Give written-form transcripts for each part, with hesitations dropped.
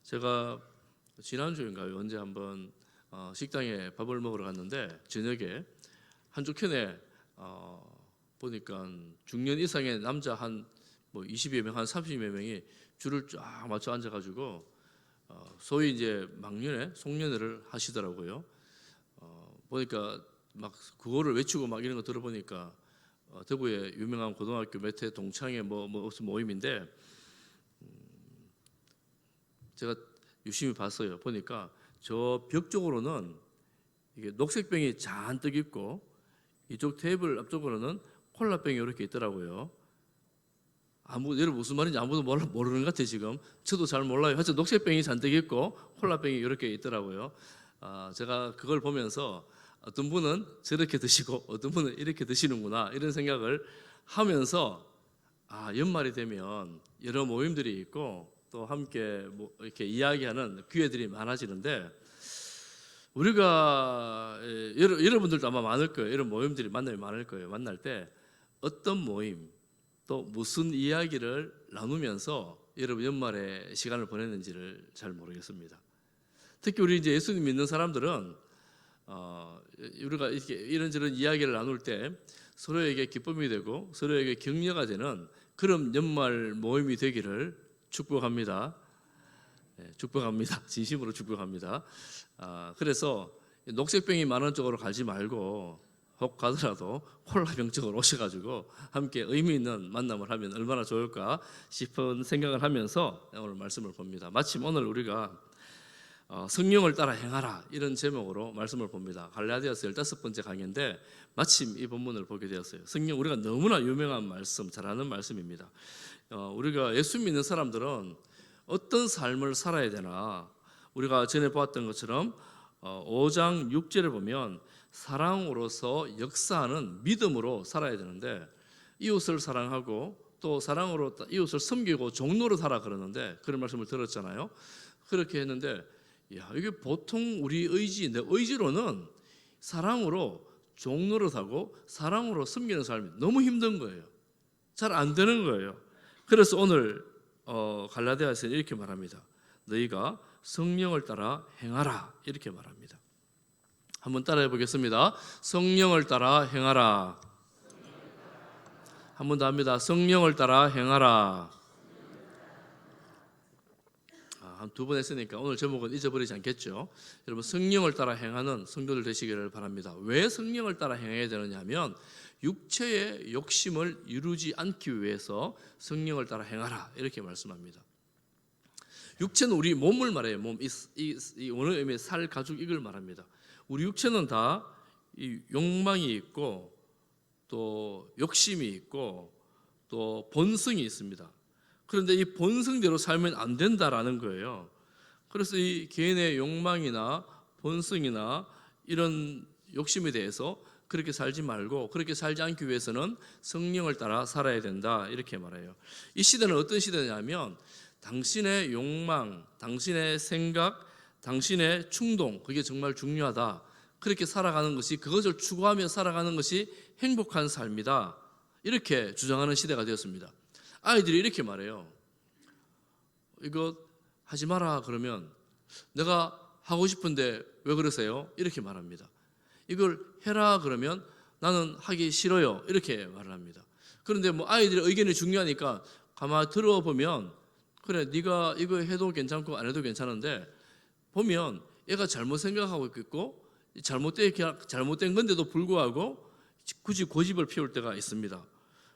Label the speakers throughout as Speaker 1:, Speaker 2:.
Speaker 1: 제가 지난주인가요? 언제 한번 식당에 밥을 먹으러 갔는데 저녁에 한쪽 편에 보니까 중년 이상의 남자 한 20여 명, 한 30여 명이 줄을 쫙 맞춰 앉아가지고 소위 이제 막년회, 송년회를 하시더라고요. 보니까 막 그거를 외치고 막 이런 거 들어보니까 대구의 유명한 고등학교 몇 회 동창회 무슨 모임인데 제가 유심히 봤어요. 보니까 저 벽 쪽으로는 이게 녹색병이 잔뜩 있고 이쪽 테이블 앞쪽으로는 콜라병이 이렇게 있더라고요. 여러분 무슨 말인지 아무도 모르는 것 같아요. 지금 저도 잘 몰라요. 하여튼 녹색병이 잔뜩 있고 콜라병이 이렇게 있더라고요. 제가 그걸 보면서 어떤 분은 저렇게 드시고 어떤 분은 이렇게 드시는구나 이런 생각을 하면서 연말이 되면 여러 모임들이 있고 또 함께 이렇게 이야기하는 기회들이 많아지는데 우리가 여러분들도 아마 많을 거예요. 이런 모임들이 만나면 많을 거예요. 만날 때 어떤 모임 또 무슨 이야기를 나누면서 여러분 연말에 시간을 보냈는지를 잘 모르겠습니다. 특히 우리 이제 예수님 믿는 사람들은 우리가 이렇게 이런저런 이야기를 나눌 때 서로에게 기쁨이 되고 서로에게 격려가 되는 그런 연말 모임이 되기를 축복합니다. 축복합니다. 진심으로 축복합니다. 그래서 녹색병이 많은 쪽으로 가지 말고 혹 가더라도 콜라병 쪽으로 오셔가지고 함께 의미 있는 만남을 하면 얼마나 좋을까 싶은 생각을 하면서 오늘 말씀을 봅니다. 마침 오늘 우리가 성령을 따라 행하라 이런 제목으로 말씀을 봅니다. 갈라디아서 15번째 강의인데 마침 이 본문을 보게 되었어요. 성령 우리가 너무나 유명한 말씀, 잘 아는 말씀입니다. 우리가 예수 믿는 사람들은 어떤 삶을 살아야 되나 우리가 전에 보았던 것처럼 5장 6절을 보면 사랑으로서 역사하는 믿음으로 살아야 되는데 이웃을 사랑하고 또 사랑으로 이웃을 섬기고 종로로 살아 그러는데 그런 말씀을 들었잖아요. 그렇게 했는데 이게 보통 우리 내 의지로는 사랑으로 종로를 하고 사랑으로 섬기는 삶이 너무 힘든 거예요. 잘 안 되는 거예요. 그래서 오늘 갈라디아서는 이렇게 말합니다. 너희가 성령을 따라 행하라 이렇게 말합니다. 한번 따라해 보겠습니다. 성령을 따라 행하라. 한 번 더 합니다. 성령을 따라 행하라. 한 두 번 했으니까 오늘 제목은 잊어버리지 않겠죠. 여러분 성령을 따라 행하는 성도들 되시기를 바랍니다. 왜 성령을 따라 행해야 되느냐 하면 육체의 욕심을 이루지 않기 위해서 성령을 따라 행하라 이렇게 말씀합니다. 육체는 우리 몸을 말해요. 이 오늘 의미의 살, 가죽 이걸 말합니다. 우리 육체는 다 이 욕망이 있고 또 욕심이 있고 또 본성이 있습니다. 그런데 이 본성대로 살면 안 된다라는 거예요. 그래서 이 개인의 욕망이나 본성이나 이런 욕심에 대해서 그렇게 살지 말고 그렇게 살지 않기 위해서는 성령을 따라 살아야 된다 이렇게 말해요. 이 시대는 어떤 시대냐면 당신의 욕망, 당신의 생각, 당신의 충동 그게 정말 중요하다. 그렇게 살아가는 것이 그것을 추구하며 살아가는 것이 행복한 삶이다. 이렇게 주장하는 시대가 되었습니다. 아이들이 이렇게 말해요. 이거 하지 마라 그러면 내가 하고 싶은데 왜 그러세요? 이렇게 말합니다. 이걸 해라 그러면 나는 하기 싫어요. 이렇게 말을 합니다. 그런데 아이들의 의견이 중요하니까 가만히 들어보면 그래 네가 이거 해도 괜찮고 안 해도 괜찮은데 보면 얘가 잘못 생각하고 있고 잘못된 건데도 불구하고 굳이 고집을 피울 때가 있습니다.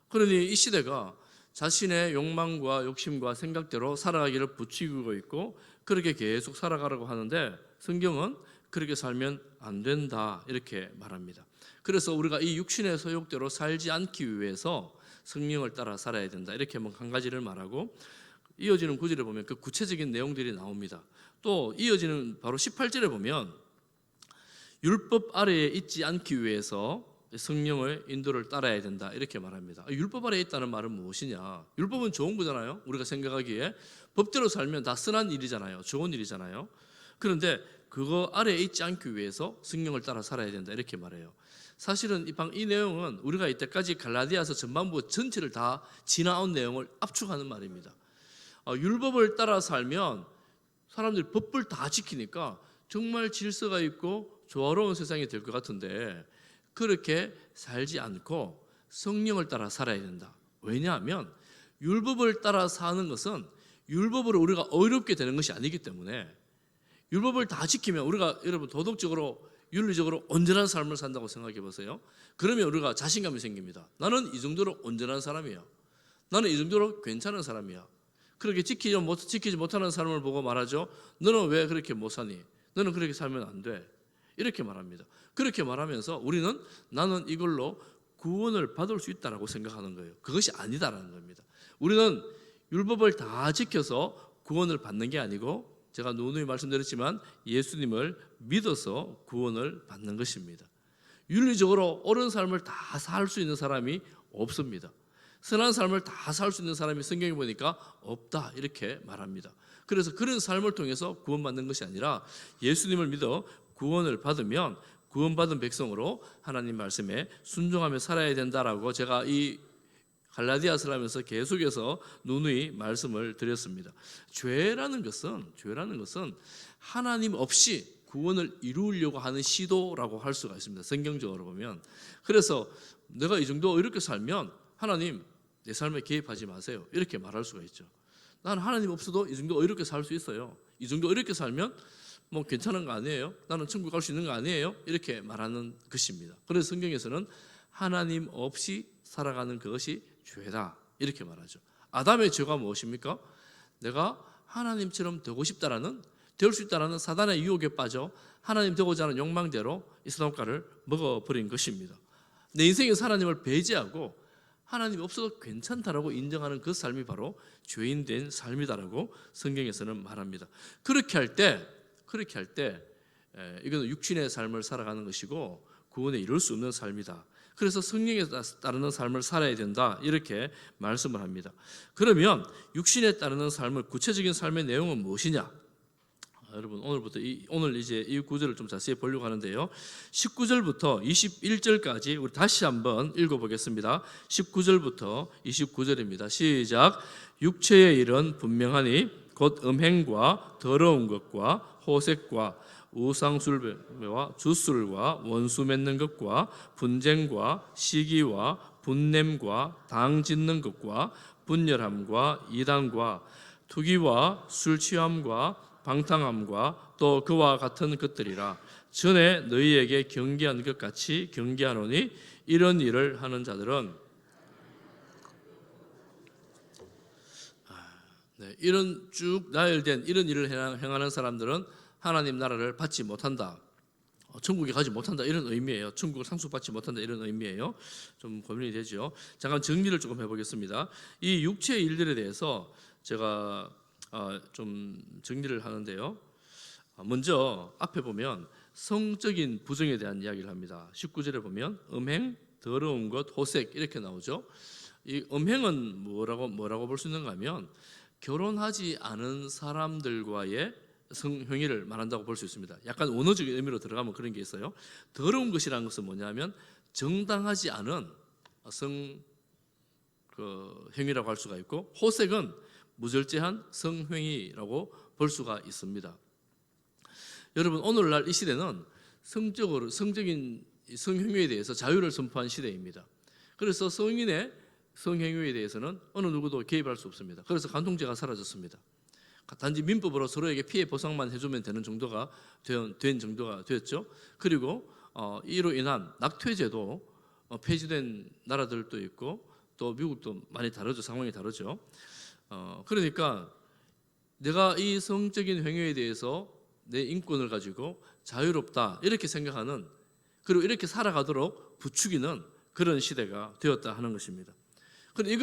Speaker 1: 그러니 이 시대가 자신의 욕망과 욕심과 생각대로 살아가기를 부추기고 있고 그렇게 계속 살아가라고 하는데 성경은 그렇게 살면 안 된다 이렇게 말합니다. 그래서 우리가 이 육신의 소욕대로 살지 않기 위해서 성령을 따라 살아야 된다 이렇게 한 가지를 말하고 이어지는 구절에 보면 그 구체적인 내용들이 나옵니다. 또 이어지는 바로 18절에 보면 율법 아래에 있지 않기 위해서 성령의 인도를 따라야 된다 이렇게 말합니다. 율법 아래에 있다는 말은 무엇이냐? 율법은 좋은 거잖아요. 우리가 생각하기에 법대로 살면 다 선한 일이잖아요. 좋은 일이잖아요. 그런데 그거 아래에 있지 않기 위해서 성령을 따라 살아야 된다 이렇게 말해요. 사실은 이 내용은 우리가 이때까지 갈라디아서 전반부 전체를 다 지나온 내용을 압축하는 말입니다. 율법을 따라 살면 사람들이 법을 다 지키니까 정말 질서가 있고 조화로운 세상이 될 것 같은데 그렇게 살지 않고 성령을 따라 살아야 된다. 왜냐하면 율법을 따라 사는 것은 율법으로 우리가 어렵게 되는 것이 아니기 때문에 율법을 다 지키면 우리가 여러분 도덕적으로 윤리적으로 온전한 삶을 산다고 생각해 보세요. 그러면 우리가 자신감이 생깁니다. 나는 이 정도로 온전한 사람이야. 나는 이 정도로 괜찮은 사람이야. 그렇게 지키지 못하는 사람을 보고 말하죠. 너는 왜 그렇게 못 사니? 너는 그렇게 살면 안 돼. 이렇게 말합니다. 그렇게 말하면서 우리는 나는 이걸로 구원을 받을 수 있다라고 생각하는 거예요. 그것이 아니다라는 겁니다. 우리는 율법을 다 지켜서 구원을 받는 게 아니고 제가 누누이 말씀드렸지만 예수님을 믿어서 구원을 받는 것입니다. 윤리적으로 옳은 삶을 다 살 수 있는 사람이 없습니다. 선한 삶을 다 살 수 있는 사람이 성경에 보니까 없다 이렇게 말합니다. 그래서 그런 삶을 통해서 구원받는 것이 아니라 예수님을 믿어 구원을 받으면 구원받은 백성으로 하나님 말씀에 순종하며 살아야 된다라고 제가 이 갈라디아서를 하면서 계속해서 누누이 말씀을 드렸습니다. 죄라는 것은 하나님 없이 구원을 이루려고 하는 시도라고 할 수가 있습니다. 성경적으로 보면. 그래서 내가 이 정도 이렇게 살면 하나님 내 삶에 개입하지 마세요. 이렇게 말할 수가 있죠. 나는 하나님 없어도 이 정도 이렇게 살 수 있어요. 이 정도 이렇게 살면 뭐 괜찮은 거 아니에요? 나는 천국 갈 수 있는 거 아니에요? 이렇게 말하는 것입니다. 그래서 성경에서는 하나님 없이 살아가는 그것이 죄다 이렇게 말하죠. 아담의 죄가 무엇입니까? 내가 하나님처럼 되고 싶다라는 될 수 있다라는 사단의 유혹에 빠져 하나님 되고자 하는 욕망대로 이 선악과를 먹어버린 것입니다. 내 인생에서 하나님을 배제하고 하나님이 없어도 괜찮다라고 인정하는 그 삶이 바로 죄인된 삶이다라고 성경에서는 말합니다. 그렇게 할 때 이거는 육신의 삶을 살아가는 것이고 구원에 이룰 수 없는 삶이다. 그래서 성령에 따르는 삶을 살아야 된다 이렇게 말씀을 합니다. 그러면 육신에 따르는 삶을 구체적인 삶의 내용은 무엇이냐? 여러분 오늘 이제 이 구절을 좀 자세히 보려고 하는데요. 19절부터 21절까지 우리 다시 한번 읽어보겠습니다. 19절부터 29절입니다. 시작. 육체의 일은 분명하니 곧 음행과 더러운 것과 호색과 우상숭배와 주술과 원수 맺는 것과 분쟁과 시기와 분냄과 당 짓는 것과 분열함과 이단과 투기와 술 취함과 방탕함과 또 그와 같은 것들이라. 전에 너희에게 경계한 것 같이 경계하노니 이런 일을 하는 자들은 이런 쭉 나열된 이런 일을 행하는 사람들은 하나님 나라를 받지 못한다. 천국에 가지 못한다 이런 의미예요. 천국을 상속받지 못한다 이런 의미예요. 좀 고민이 되죠. 잠깐 정리를 조금 해보겠습니다. 이 육체의 일들에 대해서 제가 좀 정리를 하는데요. 먼저 앞에 보면 성적인 부정에 대한 이야기를 합니다. 19절에 보면 음행, 더러운 것, 호색 이렇게 나오죠. 이 음행은 뭐라고 볼 수 있는가 하면 결혼하지 않은 사람들과의 성행위를 말한다고 볼 수 있습니다. 약간 원어적인 의미로 들어가면 그런 게 있어요. 더러운 것이라는 것은 뭐냐면 정당하지 않은 행위라고 할 수가 있고, 호색은 무절제한 성행위라고 볼 수가 있습니다. 여러분 오늘날 이 시대는 성적인 성행위에 대해서 자유를 선포한 시대입니다. 그래서 성인의 성행위에 대해서는 어느 누구도 개입할 수 없습니다. 그래서 간통죄가 사라졌습니다. 단지 민법으로 서로에게 피해 보상만 해주면 되는 정도가 된 정도가 되었죠. 그리고 이로 인한 낙퇴제도 폐지된 나라들도 있고 또 미국도 많이 다르죠. 상황이 다르죠. 그러니까 내가 이 성적인 행위에 대해서 내 인권을 가지고 자유롭다 이렇게 생각하는, 그리고 이렇게 살아가도록 부추기는 그런 시대가 되었다 하는 것입니다. 그런데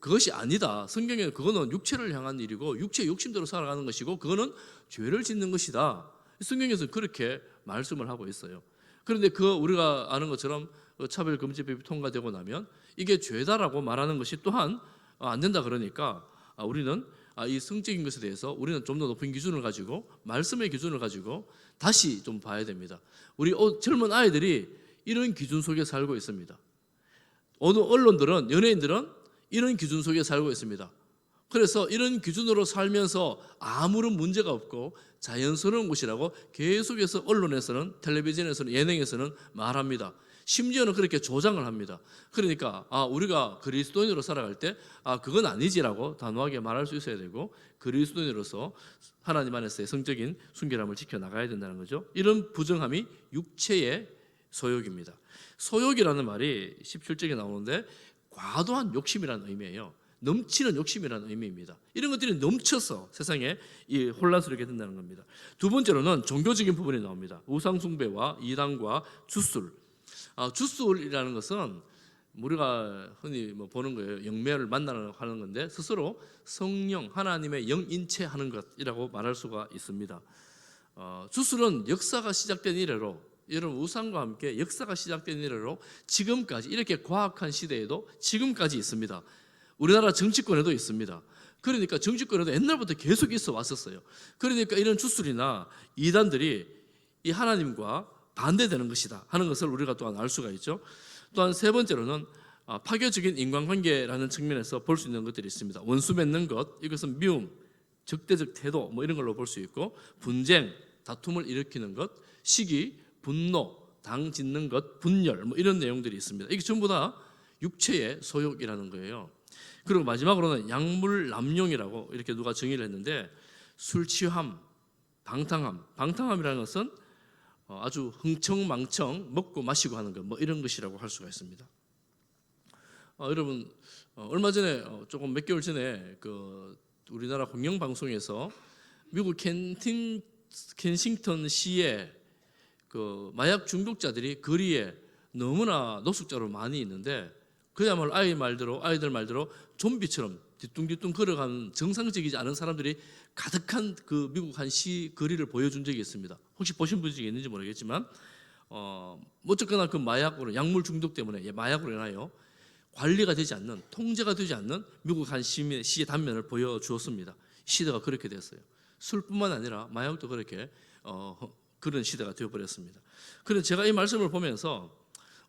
Speaker 1: 그것이 아니다. 성경에는 그거는 육체를 향한 일이고 육체의 욕심대로 살아가는 것이고 그거는 죄를 짓는 것이다. 성경에서는 그렇게 말씀을 하고 있어요. 그런데 우리가 아는 것처럼 차별금지법이 통과되고 나면 이게 죄다라고 말하는 것이 또한 안 된다. 그러니까 우리는 이 성적인 것에 대해서 우리는 좀 더 높은 기준을 가지고 말씀의 기준을 가지고 다시 좀 봐야 됩니다. 우리 젊은 아이들이 이런 기준 속에 살고 있습니다. 어느 언론들은, 연예인들은 이런 기준 속에 살고 있습니다. 그래서 이런 기준으로 살면서 아무런 문제가 없고 자연스러운 것이라고 계속해서 언론에서는, 텔레비전에서는, 예능에서는 말합니다. 심지어는 그렇게 조장을 합니다. 그러니까 우리가 그리스도인으로 살아갈 때 그건 아니지라고 단호하게 말할 수 있어야 되고, 그리스도인으로서 하나님 안에서의 성적인 순결함을 지켜나가야 된다는 거죠. 이런 부정함이 육체의 소욕입니다. 소욕이라는 말이 17절에 나오는데 과도한 욕심이라는 의미예요. 넘치는 욕심이라는 의미입니다. 이런 것들이 넘쳐서 세상에 혼란스럽게 된다는 겁니다. 두 번째로는 종교적인 부분이 나옵니다. 우상숭배와 이단과 주술. 주술이라는 것은 우리가 흔히 보는 거예요. 영매를 만나는 하는 건데, 스스로 성령, 하나님의 영인체 하는 것이라고 말할 수가 있습니다. 주술은 역사가 시작된 이래로, 여러분 우상과 함께 역사가 시작된 이래로 지금까지, 이렇게 과학한 시대에도 지금까지 있습니다. 우리나라 정치권에도 있습니다. 그러니까 정치권에도 옛날부터 계속 있어 왔었어요. 그러니까 이런 주술이나 이단들이 이 하나님과 반대되는 것이다 하는 것을 우리가 또한 알 수가 있죠. 또한 세 번째로는 파괴적인 인간관계라는 측면에서 볼 수 있는 것들이 있습니다. 원수 맺는 것, 이것은 미움, 적대적 태도 이런 걸로 볼 수 있고, 분쟁, 다툼을 일으키는 것, 시기, 분노, 당 짓는 것, 분열 이런 내용들이 있습니다. 이게 전부 다 육체의 소욕이라는 거예요. 그리고 마지막으로는 약물 남용이라고 이렇게 누가 정의를 했는데, 술 취함, 방탕함이라는 것은 아주 흥청망청 먹고 마시고 하는 것 이런 것이라고 할 수가 있습니다. 여러분 얼마 전에 조금 몇 개월 전에 우리나라 공영방송에서 미국 켄싱턴 시에 마약 중독자들이 거리에 너무나 노숙자로 많이 있는데, 그야말로 아이들 말대로 좀비처럼 뒤뚱뒤뚱 걸어가는 정상적이지 않은 사람들이 가득한 그 미국 한 시 거리를 보여준 적이 있습니다. 혹시 보신 분이 있는지 모르겠지만 어쨌거나 그 마약으로, 약물 중독 때문에 마약으로 인하여 관리가 되지 않는, 통제가 되지 않는 미국 한 시의 단면을 보여주었습니다. 시대가 그렇게 됐어요. 술뿐만 아니라 마약도 그렇게 그런 시대가 되어버렸습니다. 그래서 제가 이 말씀을 보면서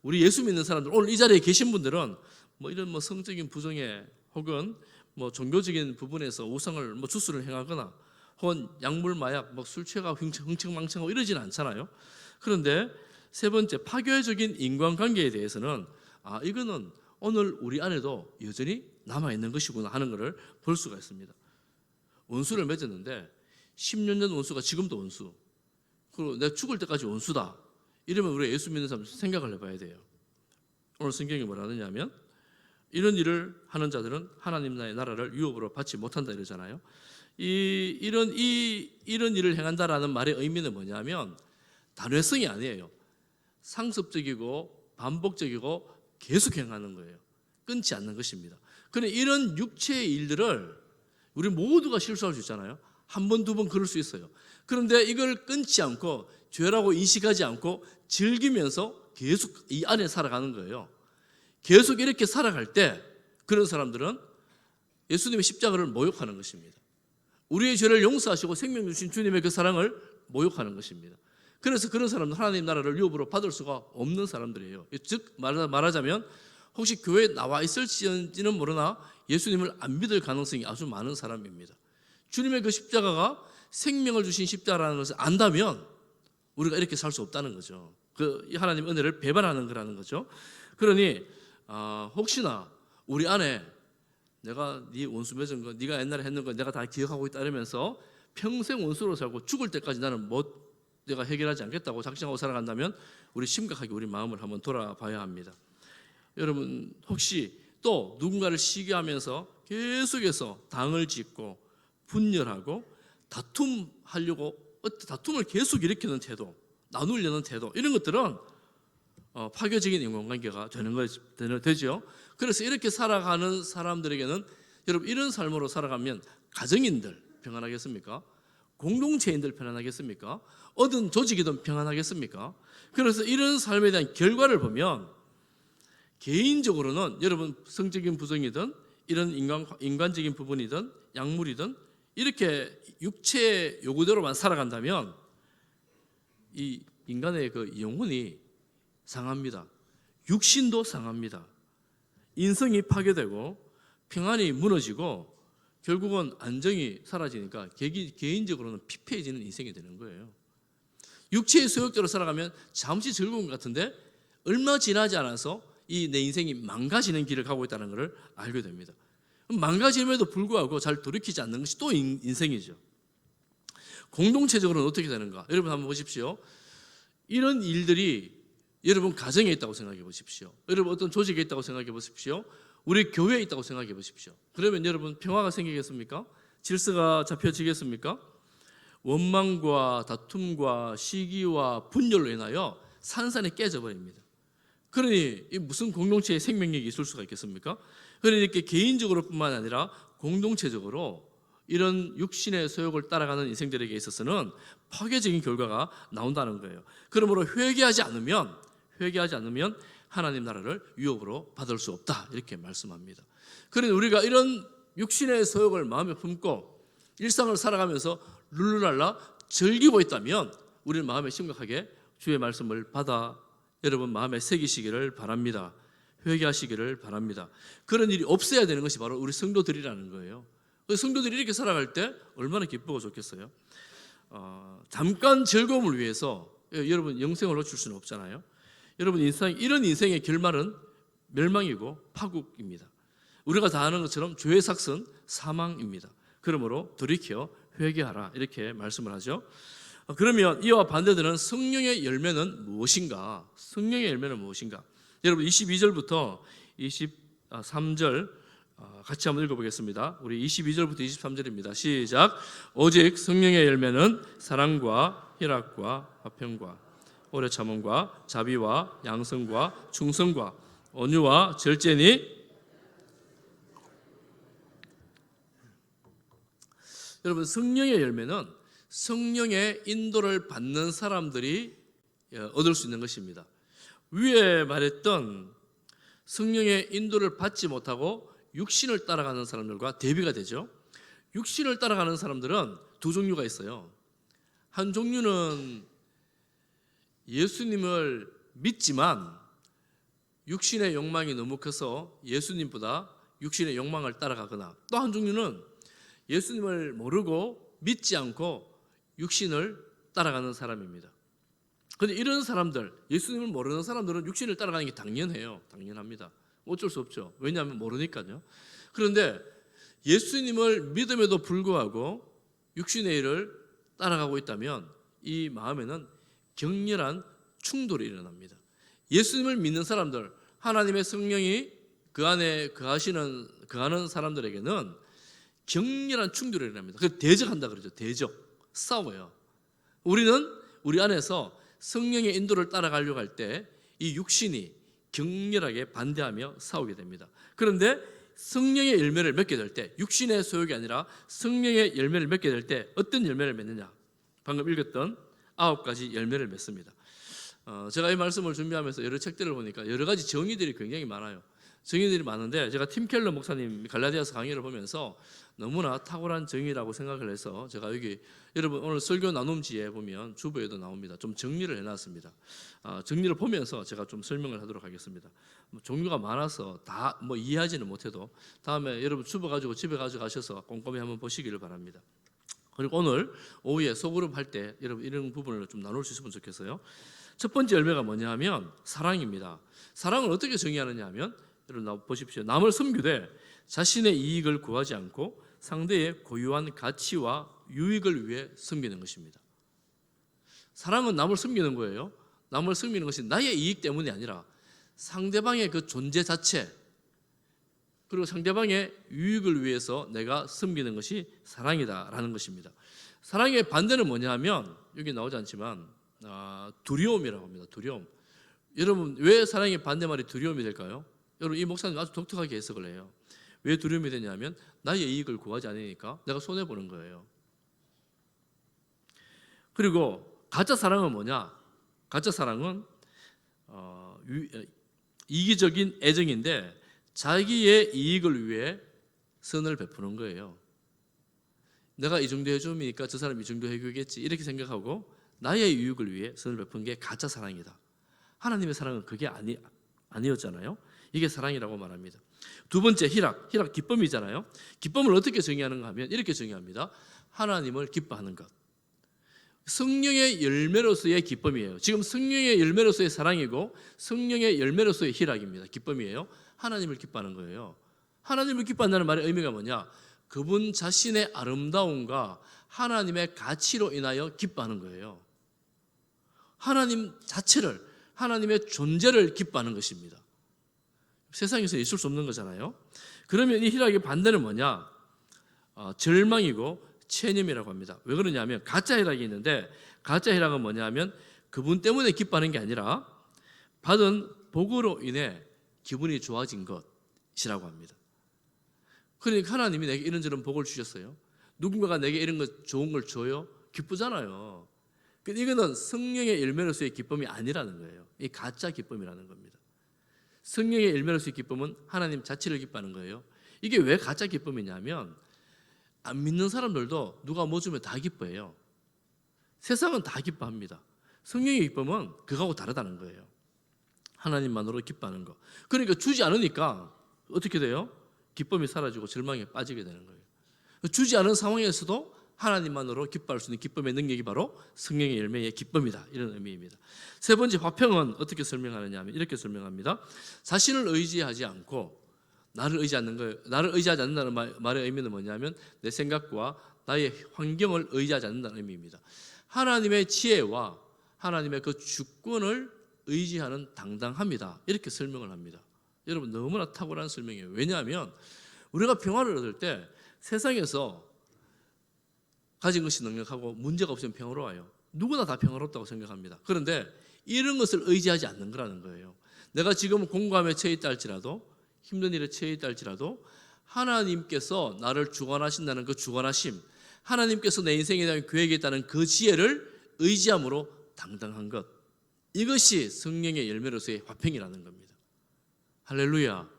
Speaker 1: 우리 예수 믿는 사람들, 오늘 이 자리에 계신 분들은 이런 성적인 부정에 혹은 종교적인 부분에서 우상을 주술을 행하거나 혹은 약물 마약 술 취해가 흥청망청하고 이러지는 않잖아요. 그런데 세 번째, 파괴적인 인간관계에 대해서는 이거는 오늘 우리 안에도 여전히 남아있는 것이구나 하는 것을 볼 수가 있습니다. 원수를 맺었는데 10년 전 원수가 지금도 원수, 그리고 내가 죽을 때까지 원수다, 이러면 우리가 예수 믿는 사람 생각을 해봐야 돼요. 오늘 성경이 뭐라 하느냐면, 이런 일을 하는 자들은 하나님 나라를 유업으로 받지 못한다 이러잖아요. 이런 일을 행한다라는 말의 의미는 뭐냐면 단회성이 아니에요. 상습적이고 반복적이고 계속 행하는 거예요. 끊지 않는 것입니다. 그런데 이런 육체의 일들을 우리 모두가 실수할 수 있잖아요. 한 번, 두 번 그럴 수 있어요. 그런데 이걸 끊지 않고 죄라고 인식하지 않고 즐기면서 계속 이 안에 살아가는 거예요. 계속 이렇게 살아갈 때 그런 사람들은 예수님의 십자가를 모욕하는 것입니다. 우리의 죄를 용서하시고 생명 주신 주님의 그 사랑을 모욕하는 것입니다. 그래서 그런 사람은 하나님 나라를 유업으로 받을 수가 없는 사람들이에요. 즉 말하자면 혹시 교회에 나와 있을지는 모르나 예수님을 안 믿을 가능성이 아주 많은 사람입니다. 주님의 그 십자가가 생명을 주신 십자가라는 것을 안다면 우리가 이렇게 살 수 없다는 거죠. 그 하나님 은혜를 배반하는 거라는 거죠. 그러니 혹시나 우리 안에 내가 네 원수 맺은 거, 네가 옛날에 했는 거 내가 다 기억하고 있다 이러면서 평생 원수로 살고 죽을 때까지 나는 내가 해결하지 않겠다고 작정하고 살아간다면 우리 심각하게 우리 마음을 한번 돌아봐야 합니다. 여러분 혹시 또 누군가를 시기하면서 계속해서 당을 짓고 분열하고 다툼을 계속 일으키는 태도, 나누려는 태도, 이런 것들은 파괴적인 인간관계가 되죠. 그래서 이렇게 살아가는 사람들에게는 여러분 이런 삶으로 살아가면 가정인들 평안하겠습니까? 공동체인들 평안하겠습니까? 얻은 조직이든 평안하겠습니까? 그래서 이런 삶에 대한 결과를 보면 개인적으로는 여러분 성적인 부정이든 이런 인간적인 부분이든 약물이든 이렇게 육체의 요구대로만 살아간다면 이 인간의 그 영혼이 상합니다. 육신도 상합니다. 인성이 파괴되고 평안이 무너지고 결국은 안정이 사라지니까 개인적으로는 피폐해지는 인생이 되는 거예요. 육체의 소욕대로 살아가면 잠시 즐거운 것 같은데 얼마 지나지 않아서 이 내 인생이 망가지는 길을 가고 있다는 것을 알게 됩니다. 망가짐에도 불구하고 잘 돌이키지 않는 것이 또 인생이죠. 공동체적으로는 어떻게 되는가? 여러분 한번 보십시오. 이런 일들이 여러분 가정에 있다고 생각해 보십시오. 여러분 어떤 조직에 있다고 생각해 보십시오. 우리 교회에 있다고 생각해 보십시오. 그러면 여러분 평화가 생기겠습니까? 질서가 잡혀지겠습니까? 원망과 다툼과 시기와 분열로 인하여 산산이 깨져버립니다. 그러니 무슨 공동체의 생명력이 있을 수가 있겠습니까? 그러니 이렇게 개인적으로뿐만 아니라 공동체적으로 이런 육신의 소욕을 따라가는 인생들에게 있어서는 파괴적인 결과가 나온다는 거예요. 그러므로 회개하지 않으면 하나님 나라를 유업으로 받을 수 없다, 이렇게 말씀합니다. 그러니 우리가 이런 육신의 소욕을 마음에 품고 일상을 살아가면서 룰루랄라 즐기고 있다면 우리는 마음에 심각하게 주의 말씀을 받아 여러분 마음에 새기시기를 바랍니다. 회개하시기를 바랍니다. 그런 일이 없어야 되는 것이 바로 우리 성도들이라는 거예요. 성도들이 이렇게 살아갈 때 얼마나 기쁘고 좋겠어요. 잠깐 즐거움을 위해서 여러분 영생을 놓칠 수는 없잖아요. 여러분 이런 인생의 결말은 멸망이고 파국입니다. 우리가 다 아는 것처럼 죄의 삭은 사망입니다. 그러므로 돌이켜 회개하라, 이렇게 말씀을 하죠. 그러면 이와 반대되는 성령의 열매는 무엇인가? 성령의 열매는 무엇인가? 여러분 22절부터 23절 같이 한번 읽어보겠습니다. 우리 22절부터 23절입니다. 시작. 오직 성령의 열매는 사랑과 희락과 화평과 오래 참음과 자비와 양성과 충성과 온유와 절제니. 여러분 성령의 열매는 성령의 인도를 받는 사람들이 얻을 수 있는 것입니다. 위에 말했던 성령의 인도를 받지 못하고 육신을 따라가는 사람들과 대비가 되죠. 육신을 따라가는 사람들은 두 종류가 있어요. 한 종류는 예수님을 믿지만 육신의 욕망이 너무 커서 예수님보다 육신의 욕망을 따라가거나, 또 한 종류는 예수님을 모르고 믿지 않고 육신을 따라가는 사람입니다. 그런데 이런 사람들, 예수님을 모르는 사람들은 육신을 따라가는 게 당연해요. 당연합니다. 어쩔 수 없죠. 왜냐하면 모르니까요. 그런데 예수님을 믿음에도 불구하고 육신의 일을 따라가고 있다면 이 마음에는 격렬한 충돌이 일어납니다. 예수님을 믿는 사람들, 하나님의 성령이 그 안에 거하는 사람들에게는 격렬한 충돌이 일어납니다. 그래서 대적한다 그러죠. 대적. 싸워요. 우리는 우리 안에서 성령의 인도를 따라가려고 할 때 이 육신이 격렬하게 반대하며 싸우게 됩니다. 그런데 성령의 열매를 맺게 될 때, 육신의 소욕이 아니라 성령의 열매를 맺게 될 때 어떤 열매를 맺느냐? 방금 읽었던 9가지 열매를 맺습니다. 제가 이 말씀을 준비하면서 여러 책들을 보니까 여러 가지 정의들이 굉장히 많아요. 정의들이 많은데 제가 팀 켈러 목사님 갈라디아서 강의를 보면서 너무나 탁월한 정의라고 생각을 해서 제가 여기 여러분 오늘 설교 나눔지에 보면 주보에도 나옵니다. 좀 정리를 해놨습니다. 정리를 보면서 제가 좀 설명을 하도록 하겠습니다. 종류가 많아서 다 이해하지는 못해도 다음에 여러분 주보 가지고 집에 가져가셔서 꼼꼼히 한번 보시기를 바랍니다. 그리고 오늘 오후에 소그룹 할 때 여러분 이런 부분을 좀 나눌 수 있으면 좋겠어요. 첫 번째 열매가 뭐냐 하면 사랑입니다. 사랑을 어떻게 정의하느냐 하면 여러분 보십시오. 남을 섬기되 자신의 이익을 구하지 않고 상대의 고유한 가치와 유익을 위해 섬기는 것입니다. 사랑은 남을 섬기는 거예요. 남을 섬기는 것이 나의 이익 때문이 아니라 상대방의 그 존재 자체, 그리고 상대방의 유익을 위해서 내가 섬기는 것이 사랑이다라는 것입니다. 사랑의 반대는 뭐냐 하면 여기 나오지 않지만 두려움이라고 합니다. 두려움. 여러분 왜 사랑의 반대말이 두려움이 될까요? 여러분 이 목사님 아주 독특하게 해석을 해요. 왜 두려움이 되냐면 나의 이익을 구하지 않으니까 내가 손해보는 거예요. 그리고 가짜 사랑은 뭐냐? 가짜 사랑은 이기적인 애정인데 자기의 이익을 위해 선을 베푸는 거예요. 내가 이 정도 해주니까 저 사람이 이 정도 해주겠지 이렇게 생각하고 나의 유익을 위해 선을 베푸는 게 가짜 사랑이다. 하나님의 사랑은 그게 아니었잖아요. 이게 사랑이라고 말합니다. 두 번째 희락 기쁨이잖아요. 기쁨을 어떻게 정의하는가 하면 이렇게 정의합니다. 하나님을 기뻐하는 것. 성령의 열매로서의 기쁨이에요. 지금 성령의 열매로서의 사랑이고 성령의 열매로서의 희락입니다. 기쁨이에요. 하나님을 기뻐하는 거예요. 하나님을 기뻐한다는 말의 의미가 뭐냐? 그분 자신의 아름다움과 하나님의 가치로 인하여 기뻐하는 거예요. 하나님 자체를, 하나님의 존재를 기뻐하는 것입니다. 세상에서 있을 수 없는 거잖아요. 그러면 이 희락의 반대는 뭐냐? 절망이고 체념이라고 합니다. 왜 그러냐면 가짜 희락이 있는데, 가짜 희락은 뭐냐면 그분 때문에 기뻐하는 게 아니라 받은 복으로 인해 기분이 좋아진 것이라고 합니다. 그러니까 하나님이 내게 이런저런 복을 주셨어요. 누군가가 내게 이런 것 좋은 걸 줘요. 기쁘잖아요. 이거는 성령의 열매로서의 기쁨이 아니라는 거예요. 이 가짜 기쁨이라는 겁니다. 성령의 열매로서의 기쁨은 하나님 자체를 기뻐하는 거예요. 이게 왜 가짜 기쁨이냐면 안 믿는 사람들도 누가 뭐 주면 다 기뻐해요. 세상은 다 기뻐합니다. 성령의 기쁨은 그거하고 다르다는 거예요. 하나님만으로 기뻐하는 거. 그러니까 주지 않으니까 어떻게 돼요? 기쁨이 사라지고 절망에 빠지게 되는 거예요. 주지 않은 상황에서도 하나님만으로 기뻐할 수 있는 기쁨의 능력이 바로 성령의 열매의 기쁨이다. 이런 의미입니다. 세 번째 화평은 어떻게 설명하느냐 하면 이렇게 설명합니다. 자신을 의지하지 않고 나를 의지하는 거예요. 나를 의지하지 않는다는 말의 의미는 뭐냐면 내 생각과 나의 환경을 의지하지 않는다는 의미입니다. 하나님의 지혜와 하나님의 그 주권을 의지하는 당당함이다. 이렇게 설명을 합니다. 여러분 너무나 탁월한 설명이에요. 왜냐하면 우리가 평화를 얻을 때 세상에서 가진 것이 능력하고 문제가 없으면 평화로워요. 누구나 다 평화롭다고 생각합니다. 그런데 이런 것을 의지하지 않는 거라는 거예요. 내가 지금 공감에 처해 있다 할지라도 힘든 일에 처해 있다 할지라도 하나님께서 나를 주관하신다는 그 주관하심, 하나님께서 내 인생에 대한 계획이 있다는 그 지혜를 의지함으로 당당한 것, 이것이 성령의 열매로서의 화평이라는 겁니다. 할렐루야.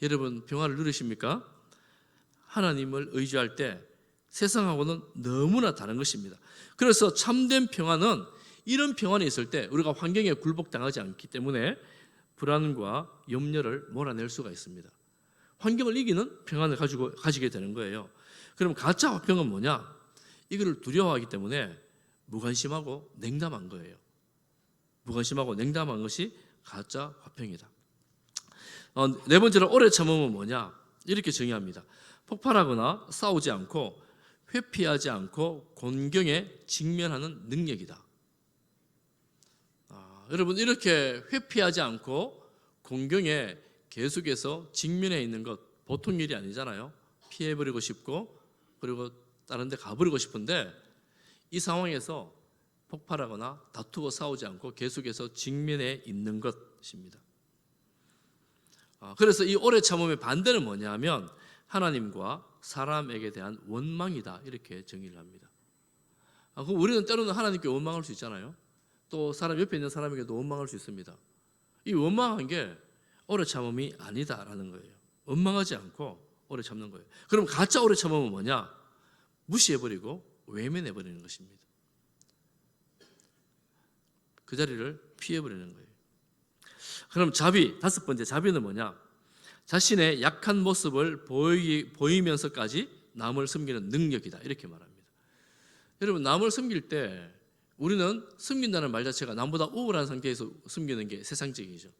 Speaker 1: 여러분 평화를 누리십니까? 하나님을 의지할 때 세상하고는 너무나 다른 것입니다. 그래서 참된 평화는 이런 평안이 있을 때 우리가 환경에 굴복당하지 않기 때문에 불안과 염려를 몰아낼 수가 있습니다. 환경을 이기는 평안을 가지게 되는 거예요. 그럼 가짜 화평은 뭐냐? 이거를 두려워하기 때문에 무관심하고 냉담한 거예요. 무관심하고 냉담한 것이 가짜 화평이다. 네 번째로 오래 참음은 뭐냐? 이렇게 정의합니다. 폭발하거나 싸우지 않고 회피하지 않고 곤경에 직면하는 능력이다. 여러분 이렇게 회피하지 않고 곤경에 계속해서 직면해 있는 것 보통 일이 아니잖아요. 피해버리고 싶고 그리고 다른 데 가버리고 싶은데 이 상황에서 폭발하거나 다투고 싸우지 않고 계속해서 직면해 있는 것입니다. 그래서 이 오래 참음의 반대는 뭐냐면 하나님과 사람에게 대한 원망이다. 이렇게 정의를 합니다. 그럼 우리는 때로는 하나님께 원망할 수 있잖아요. 또 사람 옆에 있는 사람에게도 원망할 수 있습니다. 이 원망한 게 오래 참음이 아니다라는 거예요. 원망하지 않고 오래 참는 거예요. 그럼 가짜 오래 참음은 뭐냐? 무시해버리고 외면해버리는 것입니다. 그 자리를 피해버리는 거예요. 그럼 자비, 다섯 번째 자비는 뭐냐? 자신의 약한 모습을 보이면서까지 남을 섬기는 능력이다. 이렇게 말합니다. 여러분 남을 섬길 때 우리는 섬긴다는 말 자체가 남보다 우월한 상태에서 섬기는 게 세상적이죠.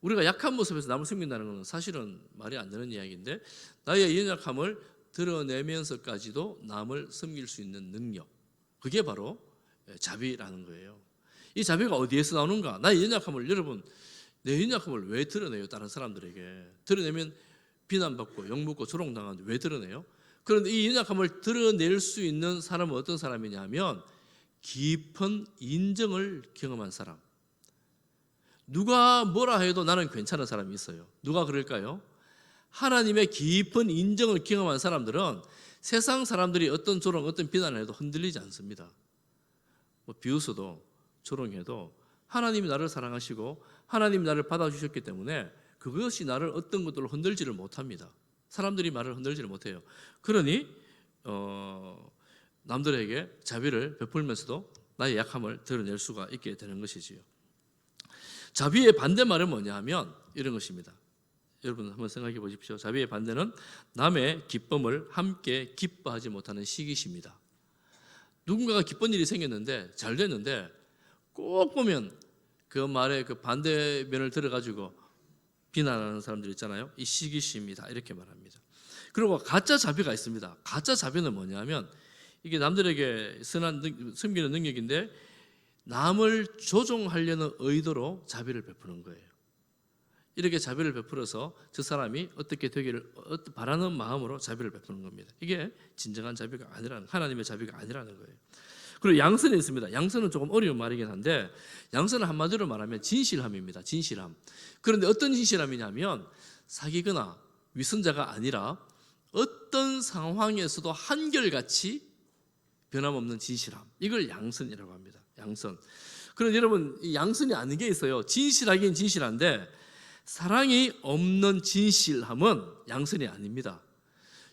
Speaker 1: 우리가 약한 모습에서 남을 섬긴다는 것은 사실은 말이 안 되는 이야기인데 나의 연약함을 드러내면서까지도 남을 섬길 수 있는 능력, 그게 바로 자비라는 거예요. 이 자비가 어디에서 나오는가? 나의 연약함을 여러분 내 연약함을 왜 드러내요? 다른 사람들에게 드러내면 비난받고 욕먹고 조롱당하는데 왜 드러내요? 그런데 이 연약함을 드러낼 수 있는 사람은 어떤 사람이냐면 깊은 인정을 경험한 사람. 누가 뭐라 해도 나는 괜찮은 사람이 있어요. 누가 그럴까요? 하나님의 깊은 인정을 경험한 사람들은 세상 사람들이 어떤 조롱, 어떤 비난을 해도 흔들리지 않습니다. 비웃어도 조롱해도 하나님이 나를 사랑하시고 하나님이 나를 받아주셨기 때문에 그것이 나를 어떤 것들로 흔들지를 못합니다. 사람들이 말을 흔들지를 못해요. 그러니 남들에게 자비를 베풀면서도 나의 약함을 드러낼 수가 있게 되는 것이지요. 자비의 반대말은 뭐냐 하면 이런 것입니다. 여러분 한번 생각해 보십시오. 자비의 반대는 남의 기쁨을 함께 기뻐하지 못하는 시기심이다. 누군가가 기쁜 일이 생겼는데 잘 됐는데 꼭 보면 그 말의 그 반대면을 들어가지고 비난하는 사람들 있잖아요. 이 시기심이다 이렇게 말합니다. 그리고 가짜 자비가 있습니다. 가짜 자비는 뭐냐면 이게 남들에게 섬기는 능력인데 남을 조종하려는 의도로 자비를 베푸는 거예요. 이렇게 자비를 베풀어서 저 사람이 어떻게 되기를 바라는 마음으로 자비를 베푸는 겁니다. 이게 진정한 자비가 아니라는, 하나님의 자비가 아니라는 거예요. 그리고 양선이 있습니다. 양선은 조금 어려운 말이긴 한데 양선은 한마디로 말하면 진실함입니다. 진실함. 그런데 어떤 진실함이냐면 사기거나 위선자가 아니라 어떤 상황에서도 한결같이 변함없는 진실함. 이걸 양선이라고 합니다. 양선. 그런데 여러분 이 양선이 아닌 게 있어요. 진실하긴 진실한데 사랑이 없는 진실함은 양선이 아닙니다.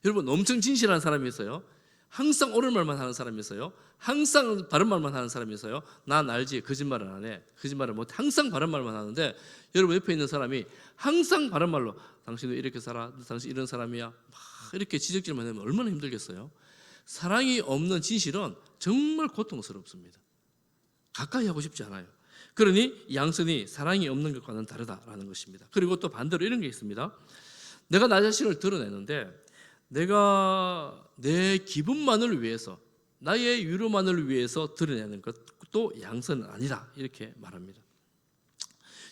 Speaker 1: 여러분 엄청 진실한 사람이 있어요. 항상 옳은 말만 하는 사람이 있어요. 항상 바른 말만 하는 사람이 있어요. 난 알지 거짓말을 안 해. 거짓말을 못해. 항상 바른 말만 하는데 여러분 옆에 있는 사람이 항상 바른 말로 당신도 이렇게 살아. 당신 이런 사람이야. 막 이렇게 지적질만 하면 얼마나 힘들겠어요. 사랑이 없는 진실은 정말 고통스럽습니다. 가까이 하고 싶지 않아요. 그러니 양선이 사랑이 없는 것과는 다르다라는 것입니다. 그리고 또 반대로 이런 게 있습니다. 내가 나 자신을 드러내는데 내가 내 기분만을 위해서 나의 위로만을 위해서 드러내는 것도 양선은 아니다 이렇게 말합니다.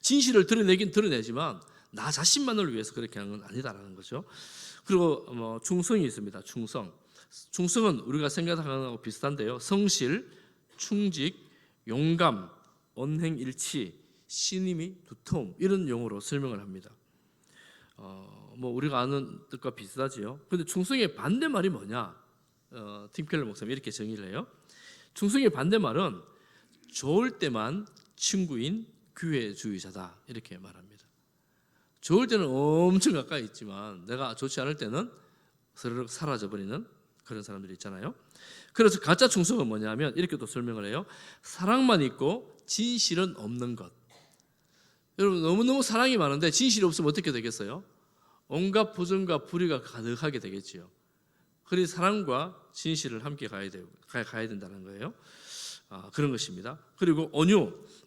Speaker 1: 진실을 드러내긴 드러내지만 나 자신만을 위해서 그렇게 하는 건 아니다라는 거죠. 그리고 충성이 있습니다. 충성은 우리가 생각하는 것하고 비슷한데요. 성실, 충직, 용감, 언행일치, 신임이 두터움 이런 용어로 설명을 합니다. 우리가 아는 뜻과 비슷하지요. 그런데 충성의 반대말이 뭐냐? 팀 켈러 목사님 이렇게 정의를 해요. 충성의 반대말은 좋을 때만 친구인 기회주의자다 이렇게 말합니다. 좋을 때는 엄청 가까이 있지만 내가 좋지 않을 때는 서로 사라져버리는 그런 사람들이 있잖아요. 그래서 가짜 충성은 뭐냐면 이렇게 또 설명을 해요. 사랑만 있고 진실은 없는 것. 여러분 너무너무 사랑이 많은데 진실이 없으면 어떻게 되겠어요? 온갖 부정과 불의가 가득하게 되겠지요. 그래서 사랑과 진실을 함께 가야 된다는 거예요. 그런 것입니다. 그리고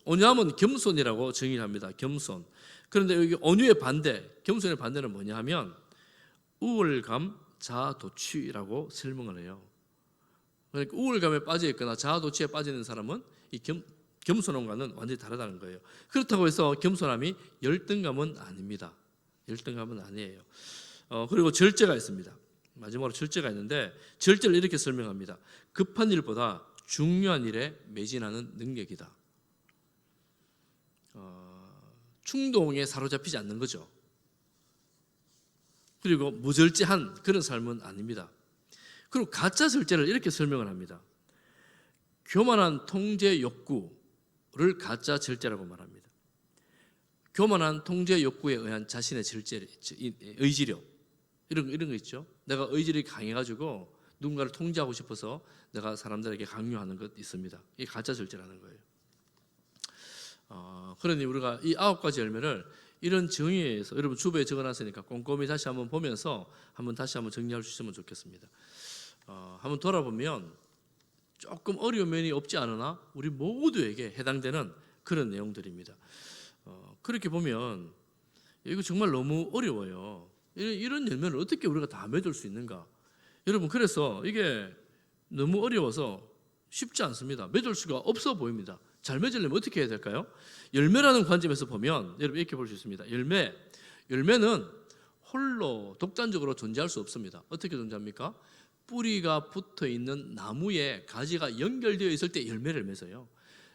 Speaker 1: 온유함은 겸손이라고 정의를 합니다. 겸손. 그런데 여기 온유의 반대, 겸손의 반대는 뭐냐 하면 우월감, 자아도취라고 설명을 해요. 그러니까 우월감에 빠져 있거나 자아도취에 빠지는 사람은 이 겸손함과는 완전히 다르다는 거예요. 그렇다고 해서 겸손함이 열등감은 아닙니다. 열등감은 아니에요. 그리고 절제가 있습니다. 마지막으로 절제가 있는데 절제를 이렇게 설명합니다. 급한 일보다 중요한 일에 매진하는 능력이다. 충동에 사로잡히지 않는 거죠. 그리고 무절제한 그런 삶은 아닙니다. 그리고 가짜 절제를 이렇게 설명을 합니다. 교만한 통제 욕구를 가짜 절제라고 말합니다. 교만한 통제 욕구에 의한 자신의 절제, 의지력 이런 거 있죠. 내가 의지력이 강해가지고 누군가를 통제하고 싶어서 내가 사람들에게 강요하는 것 있습니다. 이게 가짜 절제라는 거예요. 그러니 우리가 이 9가지 열매를 이런 정의에서 여러분 주보에 적어놨으니까 꼼꼼히 다시 한번 보면서 다시 한번 정리할 수 있으면 좋겠습니다. 한번 돌아보면 조금 어려운 면이 없지 않으나 우리 모두에게 해당되는 그런 내용들입니다. 그렇게 보면 이거 정말 너무 어려워요. 이런 열매를 어떻게 우리가 다 맺을 수 있는가? 여러분 그래서 이게 너무 어려워서 쉽지 않습니다. 맺을 수가 없어 보입니다. 잘 맺으려면 어떻게 해야 될까요? 열매라는 관점에서 보면 여러분 이렇게 볼 수 있습니다. 열매는 홀로 독단적으로 존재할 수 없습니다. 어떻게 존재합니까? 뿌리가 붙어 있는 나무에 가지가 연결되어 있을 때 열매를 맺어요.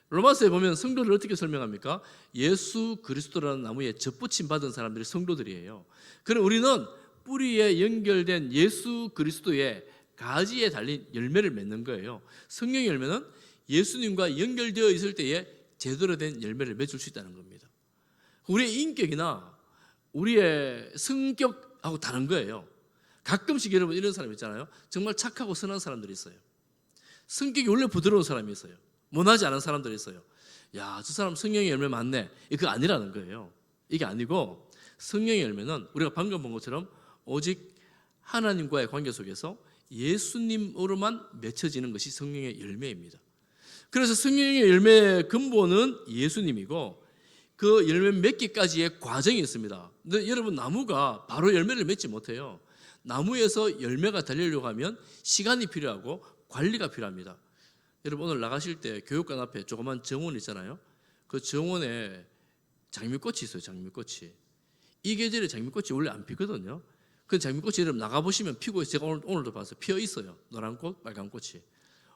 Speaker 1: 로마서에 보면 성도를 어떻게 설명합니까? 예수 그리스도라는 나무에 접붙임 받은 사람들이 성도들이에요. 그럼 우리는 뿌리에 연결된 예수 그리스도의 가지에 달린 열매를 맺는 거예요. 성령의 열매는 예수님과 연결되어 있을 때에 제대로 된 열매를 맺을 수 있다는 겁니다. 우리의 인격이나 우리의 성격하고 다른 거예요. 가끔씩 여러분 이런 사람 있잖아요. 정말 착하고 선한 사람들이 있어요. 성격이 원래 부드러운 사람이 있어요. 모나지 않은 사람들이 있어요. 야, 저 사람 성령의 열매 많네. 그거 아니라는 거예요. 이게 아니고 성령의 열매는 우리가 방금 본 것처럼 오직 하나님과의 관계 속에서 예수님으로만 맺혀지는 것이 성령의 열매입니다. 그래서 성령의 열매의 근본은 예수님이고 그 열매 맺기까지의 과정이 있습니다. 근데 여러분, 나무가 바로 열매를 맺지 못해요. 나무에서 열매가 달리려고 하면 시간이 필요하고 관리가 필요합니다. 여러분, 오늘 나가실 때 교육관 앞에 조그만 정원 있잖아요. 그 정원에 장미꽃이 있어요. 장미꽃이. 이 계절에 장미꽃이 원래 안 피거든요. 그 장미꽃이 여러분 나가보시면 피고 있어요. 제가 오늘도 봤어요. 피어 있어요. 노란 꽃, 빨간 꽃이.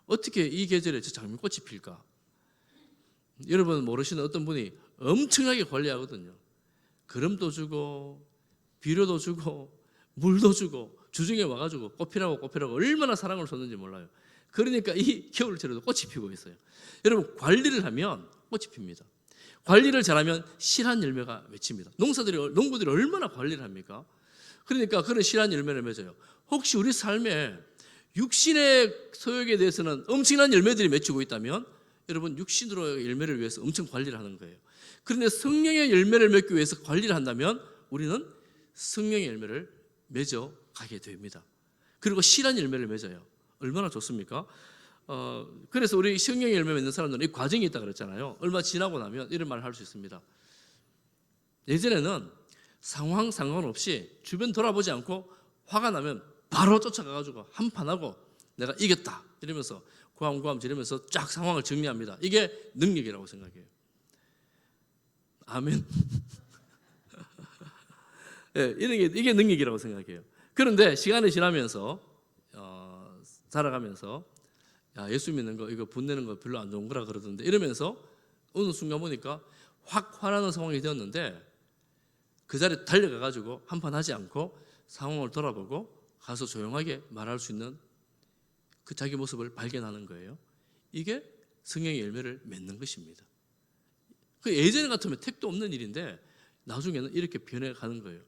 Speaker 1: 어떻게 이 계절에 저 장미꽃이 필까? 여러분 모르시는 어떤 분이 엄청나게 관리하거든요. 거름도 주고 비료도 주고 물도 주고 주중에 와가지고 꽃피라고 얼마나 사랑을 줬는지 몰라요. 그러니까 이 겨울철에도 꽃이 피고 있어요. 여러분, 관리를 하면 꽃이 핍니다. 관리를 잘하면 실한 열매가 맺힙니다. 농부들이 얼마나 관리를 합니까? 그러니까 그런 실한 열매를 맺어요. 혹시 우리 삶에 육신의 소욕에 대해서는 엄청난 열매들이 맺히고 있다면 여러분, 육신으로의 열매를 위해서 엄청 관리를 하는 거예요. 그런데 성령의 열매를 맺기 위해서 관리를 한다면 우리는 성령의 열매를 맺어 가게 됩니다. 그리고 실한 열매를 맺어요. 얼마나 좋습니까? 그래서 우리 성령의 열매 맺는 사람들은 이 과정이 있다 그랬잖아요. 얼마 지나고 나면 이런 말을 할 수 있습니다. 예전에는 상관없이 주변 돌아보지 않고 화가 나면 바로 쫓아가가지고 한판하고 내가 이겼다 이러면서 구함 지르면서 쫙 상황을 정리합니다. 이게 능력이라고 생각해요. 아멘. 네, 이게 능력이라고 생각해요. 그런데 시간이 지나면서 살아가면서 예수 믿는 거 이거 분내는 거 별로 안 좋은 거라 그러던데 이러면서 어느 순간 보니까 확 화나는 상황이 되었는데 그 자리에 달려가가지고 한판 하지 않고 상황을 돌아보고 가서 조용하게 말할 수 있는 그 자기 모습을 발견하는 거예요. 이게 성령의 열매를 맺는 것입니다. 그 예전에 같으면 택도 없는 일인데 나중에는 이렇게 변해가는 거예요.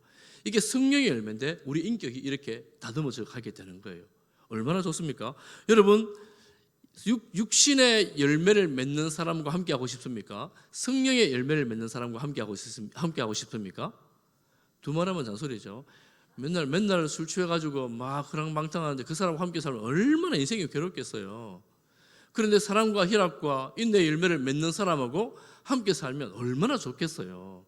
Speaker 1: 이게 성령의 열매인데 우리 인격이 이렇게 다듬어져 가게 되는 거예요. 얼마나 좋습니까? 여러분, 육신의 열매를 맺는 사람과 함께하고 싶습니까? 성령의 열매를 맺는 사람과 함께하고 싶습니까? 두말하면 잔소리죠. 맨날 술 취해가지고 막 그랑망탕하는데 그 사람과 함께 살면 얼마나 인생이 괴롭겠어요. 그런데 사랑과 희락과 인내의 열매를 맺는 사람하고 함께 살면 얼마나 좋겠어요.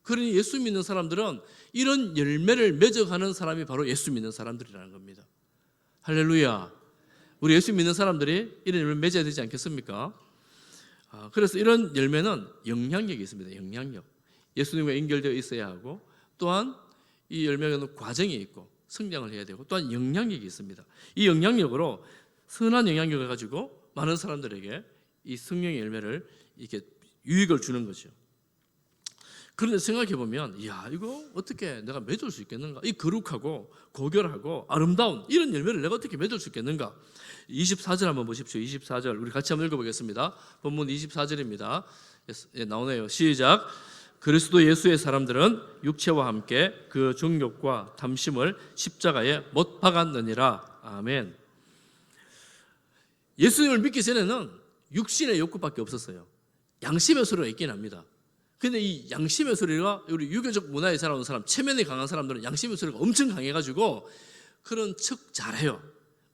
Speaker 1: 그러니 예수 믿는 사람들은 이런 열매를 맺어가는 사람이 바로 예수 믿는 사람들이라는 겁니다. 할렐루야. 우리 예수 믿는 사람들이 이런 열매를 맺어야 되지 않겠습니까? 그래서 이런 열매는 영향력이 있습니다. 영향력. 예수님과 연결되어 있어야 하고 또한 이 열매는 과정이 있고 성장을 해야 되고 또한 영향력이 있습니다. 이 영향력으로 선한 영향력을 가지고 많은 사람들에게 이 성령의 열매를 이렇게 유익을 주는 거죠. 그런데 생각해 보면, 이거 어떻게 내가 맺을 수 있겠는가? 이 거룩하고 고결하고 아름다운 이런 열매를 내가 어떻게 맺을 수 있겠는가? 24절 한번 보십시오. 24절 우리 같이 한번 읽어보겠습니다. 본문 24절입니다. 나오네요. 시작. 그리스도 예수의 사람들은 육체와 함께 그 정욕과 탐심을 십자가에 못 박았느니라. 아멘. 예수님을 믿기 전에는 육신의 욕구밖에 없었어요. 양심의 소리가 있긴 합니다. 근데 이 양심의 소리가 우리 유교적 문화에 살아온 사람, 체면이 강한 사람들은 양심의 소리가 엄청 강해가지고 그런 척 잘해요.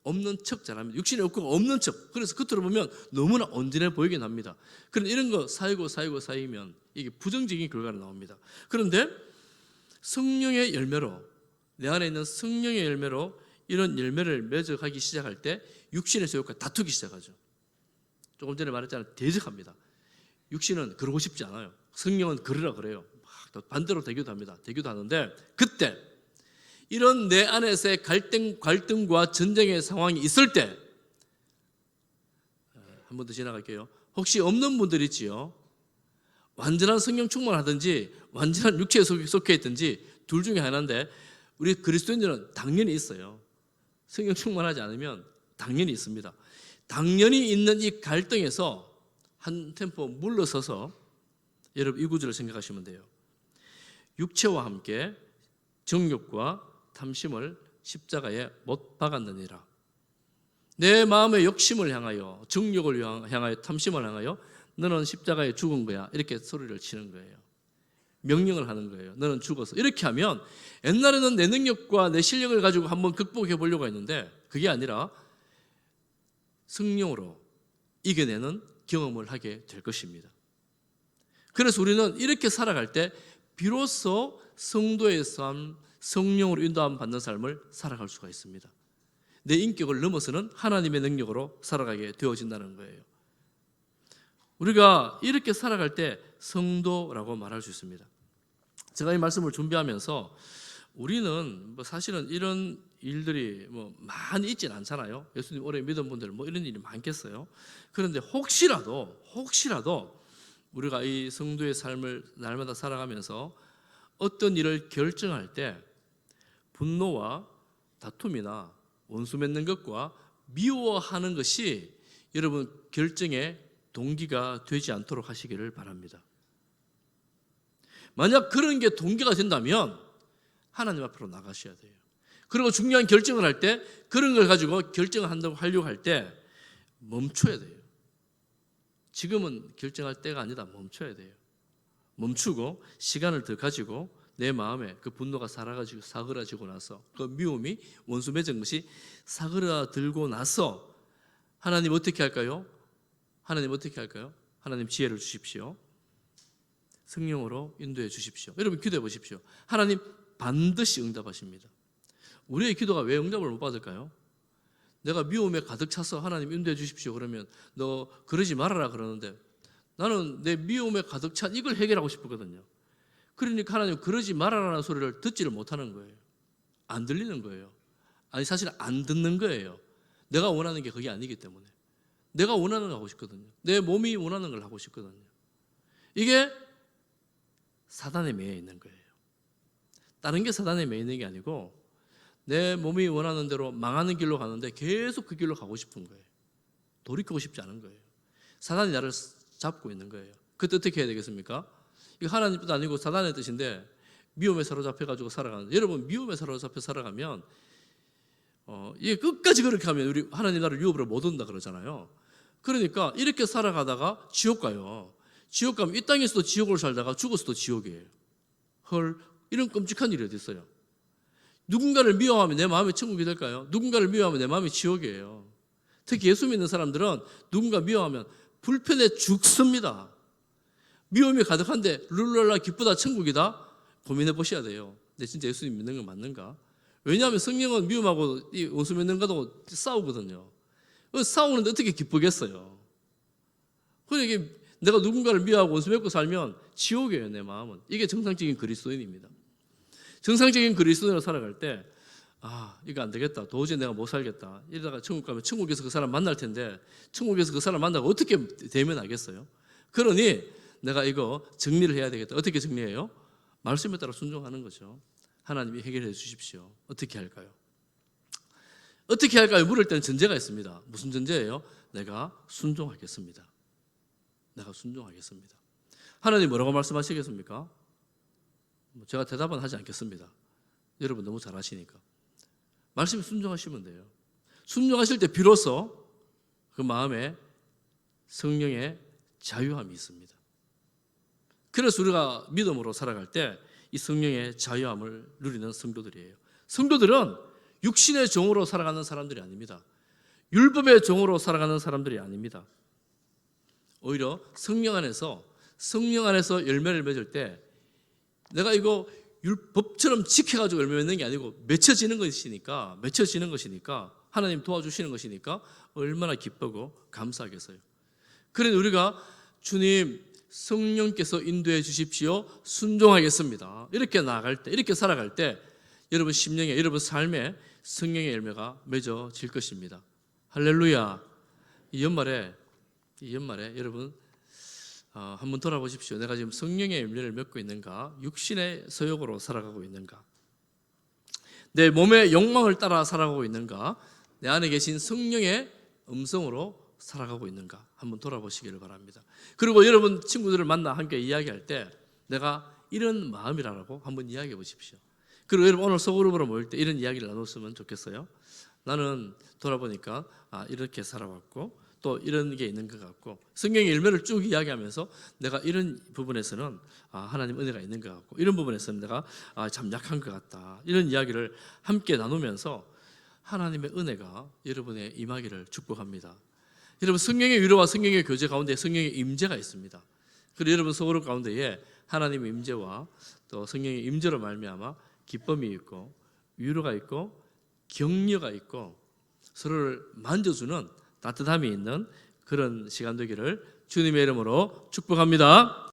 Speaker 1: 없는 척 잘합니다. 육신의 욕구가 없는 척. 그래서 겉으로 보면 너무나 온전해 보이긴 합니다. 그런데 이런 거 쌓이면 이게 부정적인 결과가 나옵니다. 그런데 성령의 열매로, 내 안에 있는 성령의 열매로 이런 열매를 맺어가기 시작할 때 육신의 소욕과 다투기 시작하죠. 조금 전에 말했잖아요. 대적합니다. 육신은 그러고 싶지 않아요. 성령은 그러라 그래요. 막 반대로 대교도 합니다. 대교도 하는데 그때 이런 내 안에서의 갈등과 전쟁의 상황이 있을 때 한 번 더 지나갈게요. 혹시 없는 분들 있지요? 완전한 성령 충만하든지 완전한 육체에 속해 있든지 둘 중에 하나인데 우리 그리스도인들은 당연히 있어요. 성령 충만하지 않으면 당연히 있습니다. 당연히 있는 이 갈등에서 한 템포 물러서서 여러분 이 구절을 생각하시면 돼요. 육체와 함께 정욕과 탐심을 십자가에 못 박았느니라. 내 마음의 욕심을 향하여, 정욕을 향하여, 탐심을 향하여 너는 십자가에 죽은 거야. 이렇게 소리를 치는 거예요. 명령을 하는 거예요. 너는 죽어서. 이렇게 하면 옛날에는 내 능력과 내 실력을 가지고 한번 극복해 보려고 했는데 그게 아니라 성령으로 이겨내는 경험을 하게 될 것입니다. 그래서 우리는 이렇게 살아갈 때 비로소 성도의 삶, 성령으로 인도함 받는 삶을 살아갈 수가 있습니다. 내 인격을 넘어서는 하나님의 능력으로 살아가게 되어진다는 거예요. 우리가 이렇게 살아갈 때 성도라고 말할 수 있습니다. 제가 이 말씀을 준비하면서 우리는 사실은 이런 일들이 많이 있진 않잖아요. 예수님 오래 믿은 분들 이런 일이 많겠어요. 그런데 혹시라도 우리가 이 성도의 삶을 날마다 살아가면서 어떤 일을 결정할 때 분노와 다툼이나 원수 맺는 것과 미워하는 것이 여러분 결정의 동기가 되지 않도록 하시기를 바랍니다. 만약 그런 게 동기가 된다면 하나님 앞으로 나가셔야 돼요. 그리고 중요한 결정을 할 때 그런 걸 가지고 결정을 하려고 할 때 멈춰야 돼요. 지금은 결정할 때가 아니다. 멈춰야 돼요. 멈추고 시간을 더 가지고 내 마음에 그 분노가 사그라지고 나서 그 미움이 원수 맺은 것이 사그라들고 나서 하나님 어떻게 할까요? 하나님 지혜를 주십시오. 성령으로 인도해 주십시오. 여러분 기도해 보십시오. 하나님 반드시 응답하십니다. 우리의 기도가 왜 응답을 못 받을까요? 내가 미움에 가득 차서 하나님 인도해 주십시오 그러면 너 그러지 말아라 그러는데 나는 내 미움에 가득 찬 이걸 해결하고 싶거든요. 그러니까 하나님 그러지 말아라는 소리를 듣지를 못하는 거예요. 안 들리는 거예요. 아니 사실 안 듣는 거예요. 내가 원하는 게 그게 아니기 때문에. 내가 원하는 걸 하고 싶거든요. 내 몸이 원하는 걸 하고 싶거든요. 이게 사단에 매여 있는 거예요. 다른 게 사단에 매여 있는 게 아니고 내 몸이 원하는 대로 망하는 길로 가는데 계속 그 길로 가고 싶은 거예요. 돌이키고 싶지 않은 거예요. 사단이 나를 잡고 있는 거예요. 그때 어떻게 해야 되겠습니까? 이거 하나님 뜻 아니고 사단의 뜻인데 미움에 사로잡혀가지고 살아가는데 여러분 미움에 사로잡혀 살아가면 이게 끝까지 그렇게 하면 우리 하나님 나를 유업으로 못 온다 그러잖아요. 그러니까 이렇게 살아가다가 지옥 가요. 지옥 가면 이 땅에서도 지옥을 살다가 죽어서도 지옥이에요. 헐, 이런 끔찍한 일이 어디 있어요? 누군가를 미워하면 내 마음이 천국이 될까요? 누군가를 미워하면 내 마음이 지옥이에요. 특히 예수 믿는 사람들은 누군가 미워하면 불편해 죽습니다. 미움이 가득한데 룰랄라 기쁘다 천국이다? 고민해 보셔야 돼요. 근데 진짜 예수님 믿는 건 맞는가? 왜냐하면 성령은 미움하고 이 원수 맺는 것하고 싸우거든요. 싸우는데 어떻게 기쁘겠어요? 그러니까 내가 누군가를 미워하고 원수 맺고 살면 지옥이에요. 내 마음은. 이게 정상적인 그리스도인입니다. 정상적인 그리스도인으로 살아갈 때 이거 안 되겠다. 도저히 내가 못 살겠다. 이러다가 천국 가면 천국에서 그 사람 만날 텐데 천국에서 그 사람 만나고 어떻게 대면하겠어요? 그러니 내가 이거 정리를 해야 되겠다. 어떻게 정리해요? 말씀에 따라 순종하는 거죠. 하나님이 해결해 주십시오. 어떻게 할까요? 어떻게 할까요? 물을 때는 전제가 있습니다. 무슨 전제예요? 내가 순종하겠습니다. 내가 순종하겠습니다. 하나님 뭐라고 말씀하시겠습니까? 제가 대답은 하지 않겠습니다. 여러분 너무 잘 아시니까. 말씀에 순종하시면 돼요. 순종하실 때 비로소 그 마음에 성령의 자유함이 있습니다. 그래서 우리가 믿음으로 살아갈 때 이 성령의 자유함을 누리는 성도들이에요. 성도들은 육신의 종으로 살아가는 사람들이 아닙니다. 율법의 종으로 살아가는 사람들이 아닙니다. 오히려 성령 안에서 열매를 맺을 때 내가 이거 율법처럼 지켜가지고 열매 맺는 게 아니고 맺혀지는 것이니까 하나님 도와주시는 것이니까 얼마나 기쁘고 감사하겠어요. 그래서 우리가 주님 성령께서 인도해 주십시오. 순종하겠습니다. 이렇게 나아갈 때, 이렇게 살아갈 때 여러분 심령에, 여러분 삶에 성령의 열매가 맺어질 것입니다. 할렐루야. 이 연말에 여러분 한번 돌아보십시오. 내가 지금 성령의 열매를 맺고 있는가? 육신의 서욕으로 살아가고 있는가? 내 몸의 욕망을 따라 살아가고 있는가? 내 안에 계신 성령의 음성으로 살아가고 있는가? 한번 돌아보시기를 바랍니다. 그리고 여러분 친구들을 만나 함께 이야기할 때 내가 이런 마음이라고 한번 이야기해 보십시오. 그리고 여러분 오늘 소그룹으로 모일 때 이런 이야기를 나눴으면 좋겠어요. 나는 돌아보니까 이렇게 살아왔고 또 이런 게 있는 것 같고, 성경의 일면을 쭉 이야기하면서 내가 이런 부분에서는 하나님 은혜가 있는 것 같고, 이런 부분에서는 내가 참 약한 것 같다, 이런 이야기를 함께 나누면서 하나님의 은혜가 여러분의 임하기를 축복합니다. 여러분, 성경의 위로와 성경의 교제 가운데 성경의 임재가 있습니다. 그리고 여러분 소그룹 가운데에 하나님의 임재와 또 성령의 임재로 말미암아 기쁨이 있고 위로가 있고 격려가 있고 서로를 만져주는 따뜻함이 있는 그런 시간 되기를 주님의 이름으로 축복합니다.